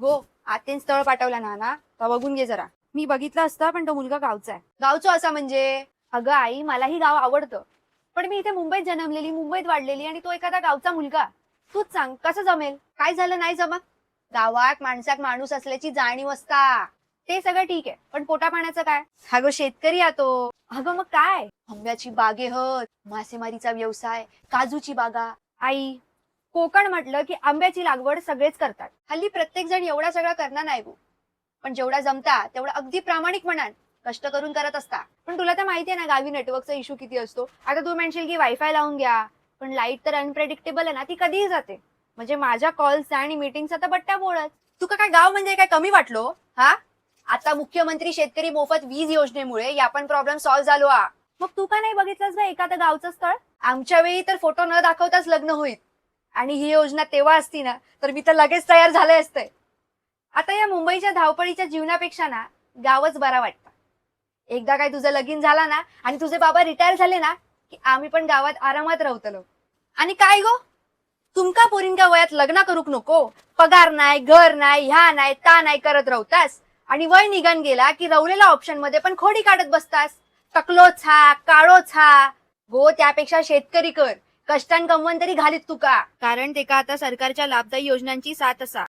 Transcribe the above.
हो, आत्यान स्थळ पाठवलं ना तर बघून घे जरा. मी बघितलं असतं पण तो मुलगा गावचा आहे. गावचा असा म्हणजे? अगं आई, मलाही गाव आवडतं, पण मी इथे मुंबईत जन्मलेली, मुंबईत वाढलेली, आणि तो एखादा गावचा मुलगा. तूच सांग कसं जमेल? काय झालं नाही जमत? गावात माणसात माणूस असल्याची जाणीव असता. ते सगळं ठीक आहे, पण पोटा पाण्याचं काय? अगं शेतकरी आहे तो. अगं मग काय? आंब्याची बागे हत, मासेमारीचा व्यवसाय, काजूची बागा. आई, कोकण म्हटलं की आंब्याची लागवड सगळेच करतात. हल्ली प्रत्येक जण एवढा सगळा करणार नाही गो, पण जेवढा जमता तेवढा अगदी प्रामाणिक म्हणाल कष्ट करून करत असता. पण तुला तर माहितीये ना गावी नेटवर्कचा इश्यू किती असतो. आता तू म्हणशील की वायफाय लावून घ्या, पण लाईट तर अनप्रेडिक्टेबल आहे ना, ती कधीही जाते. म्हणजे माझ्या कॉल्स आणि मीटिंगचा तर बट्ट्या बोळच. तुका काय गाव म्हणजे काय कमी वाटलो हा? आता मुख्यमंत्री शेतकरी मोफत वीज योजनेमुळे या पण प्रॉब्लेम सॉल्व्ह झालो हा. मग तू का नाही बघितलंस बा एखादं गावचं स्थळ? आमच्या वेळी तर फोटो न दाखवताच लग्न होईल, आणि ही योजना तेव्हा असती ना तर मी तर लगेच तयार झाले असते. आता या मुंबईच्या धावपळीच्या जीवनापेक्षा ना गावच बरा वाटतं. एकदा काय तुझं लगीन झाला ना आणि तुझे बाबा रिटायर झाले ना की आम्ही पण गावात आरामात राहतलो. आणि काय गो, तुमका पोरींका वयात लग्न करूक नको, पगार नाही, घर नाही, ह्या नाही, ता नाही करत राहतास, आणि वय निघन गेला की रवलेल्या ऑप्शन मध्ये पण खोडी काढत बसतास. टकलोच हा, काळोच हा. गो, त्यापेक्षा शेतकरी कर, कष्टान कमवून तरी घालीत तुका, कारण ते का आता सरकारच्या लाभदायी योजनांची साथ असा.